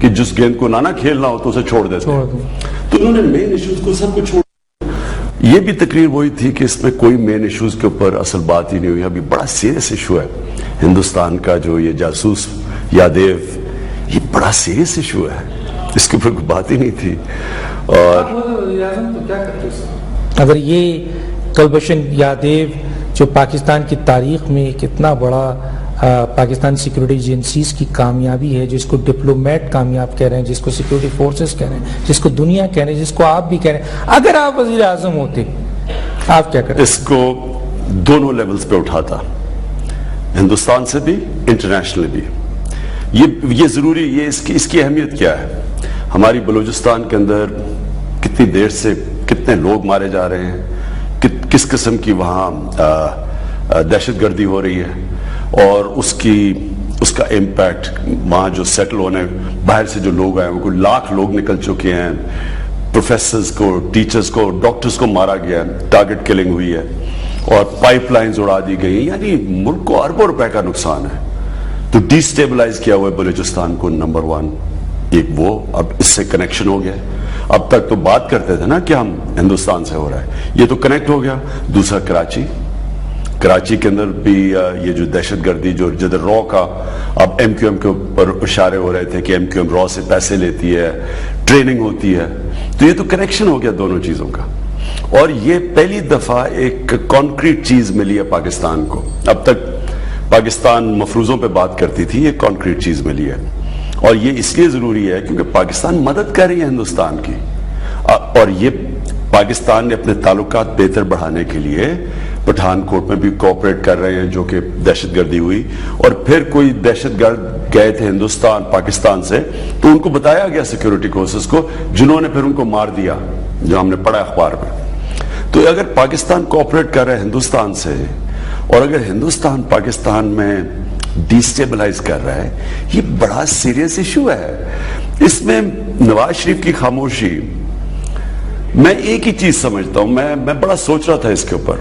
کہ جس گیند کو نہ کھیلنا ہو تو اسے چھوڑ دیتے ہیں. تو انہوں نے مین ایشوز کو سب کو چھوڑ. یہ بھی تقریر وہی تھی کہ اس میں کوئی مین ایشوز کے اوپر اصل بات ہی نہیں ہوئی. ابھی بڑا سیریس ایشو ہے ہندوستان کا، جو یہ جاسوس یادیو، یہ بڑا سیریس ایشو ہے، اس کے اوپر کوئی بات ہی نہیں تھی. اور اگر یہ کلبھشن یادیو جو پاکستان کی تاریخ میں ایک اتنا بڑا پاکستان سیکیورٹی ایجنسیز کی کامیابی ہے، جس کو ڈپلومیٹ کامیاب کہہ رہے ہیں، جس کو سیکیورٹی فورسز کہہ رہے ہیں، جس کو دنیا کہہ رہے ہیں، جس کو آپ بھی کہہ رہے ہیں، اگر آپ وزیر اعظم ہوتے آپ کیا کرتے؟ اس کو دونوں لیولز پہ اٹھاتا، ہندوستان سے بھی، انٹرنیشنل بھی. یہ ضروری، یہ اس کی اہمیت کیا ہے. ہماری بلوچستان کے اندر کتنی دیر سے کتنے لوگ مارے جا رہے ہیں، کس قسم کی وہاں دہشت گردی ہو رہی ہے، اور اس کا امپیکٹ وہاں جو سیٹل ہونے باہر سے جو لوگ آئے ہیں، وہ کوئی لاکھ لوگ نکل چکے ہیں. پروفیسرز کو، ٹیچرز کو، ڈاکٹرز کو مارا گیا ہے، ٹارگٹ کلنگ ہوئی ہے، اور پائپ لائنز اڑا دی گئی. یعنی ملک کو اربوں روپے کا نقصان ہے. تو ڈی سٹیبلائز کیا ہوا ہے بلوچستان کو. نمبر 1 ایک وہ، اب اس سے کنیکشن ہو گیا. اب تک تو بات کرتے تھے نا کہ ہم ہندوستان سے ہو رہا ہے، یہ تو کنیکٹ ہو گیا. دوسرا کراچی کے اندر بھی یہ جو دہشت گردی، جو جدر رو کا اب ایم کیو ایم کے اوپر اشارے ہو رہے تھے کہ ایم کیو ایم رو سے پیسے لیتی ہے، ٹریننگ ہوتی ہے. تو یہ تو کنیکشن ہو گیا دونوں چیزوں کا. اور یہ پہلی دفعہ ایک کانکریٹ چیز ملی ہے پاکستان کو. اب تک پاکستان مفروضوں پہ بات کرتی تھی، یہ کانکریٹ چیز ملی ہے. اور یہ اس لیے ضروری ہے کیونکہ پاکستان مدد کر رہی ہے ہندوستان کی، اور یہ پاکستان نے اپنے تعلقات بہتر بڑھانے کے لیے پٹھان کوٹ میں بھی کوآپریٹ کر رہے ہیں، جو کہ دہشت گردی ہوئی. اور پھر کوئی دہشت گرد گئے تھے پاکستان سے، تو ان کو بتایا گیا سیکیورٹی فورسز کو، جنہوں نے پھر ان کو مار دیا، جو ہم نے پڑھا اخبار میں. تو اگر پاکستان کوآپریٹ کر رہا ہے ہندوستان سے، اور اگر ہندوستان پاکستان میں ڈی سٹیبلائز کر رہا ہے، یہ بڑا سیریس ایشو ہے. اس میں نواز شریف کی خاموشی، میں ایک ہی چیز سمجھتا ہوں، میں بڑا سوچ رہا تھا اس کے اوپر.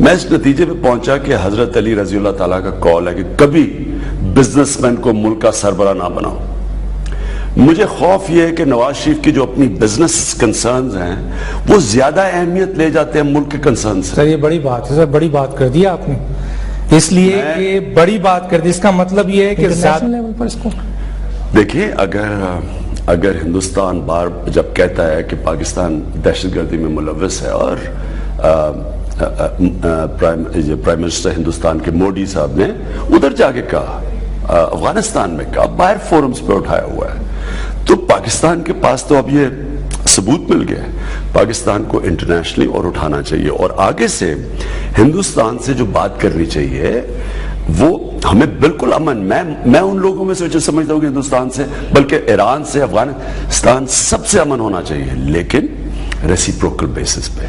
میں اس نتیجے پہ پہنچا کہ حضرت علی رضی اللہ تعالیٰ کا قول ہے کہ کبھی بزنس مین کو ملک کا سربراہ نہ بناؤ. مجھے خوف یہ ہے کہ نواز شریف کی جو اپنی بزنس کنسرنز ہیں، وہ زیادہ اہمیت لے جاتے ہیں ملک کے کنسرن سے. سر یہ بڑی بات ہے، سر بڑی بات کر دی آپ نے، اس لیے کہ بڑی بات کر دی. اس کا مطلب یہ ہے کہ نیشنل لیول پر اس کو دیکھیں، اگر ہندوستان بار جب کہتا ہے کہ پاکستان دہشت گردی میں ملوث ہے، اور پرائم منسٹر ہندوستان کے مودی صاحب نے ادھر جا کے کہا، افغانستان میں کہا، باہر فورمز پہ اٹھایا ہوا ہے، تو پاکستان کے پاس تو اب یہ ثبوت مل گیا ہے. پاکستان کو انٹرنیشنلی اور اٹھانا چاہیے، اور آگے سے ہندوستان سے جو بات کرنی چاہیے وہ ہمیں بالکل امن. میں ان لوگوں میں سے سمجھتا ہوں کہ ہندوستان سے، بلکہ ایران سے، افغانستان سب سے امن ہونا چاہیے، لیکن ریسیپروکل بیسس پہ.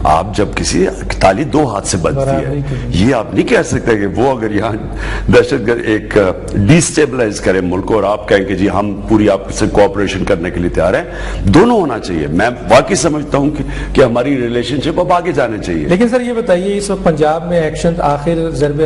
آپ جب کسی تالی دو ہاتھ سے بنتی ہے، یہ آپ نہیں کہہ سکتے کہ وہ اگر یہاں دہشت گرد ایک ڈی سٹیبلائز کرے ملک کو، اور آپ کہیں کہ جی ہم پوری آپ سے کوآپریشن کرنے کے لیے تیار ہیں. دونوں ہونا چاہیے. میں واقعی سمجھتا ہوں کہ ہماری ریلیشن شپ اب آگے جانے چاہیے. لیکن سر یہ بتائیے، اس وقت پنجاب میں ایکشن آخر ضرب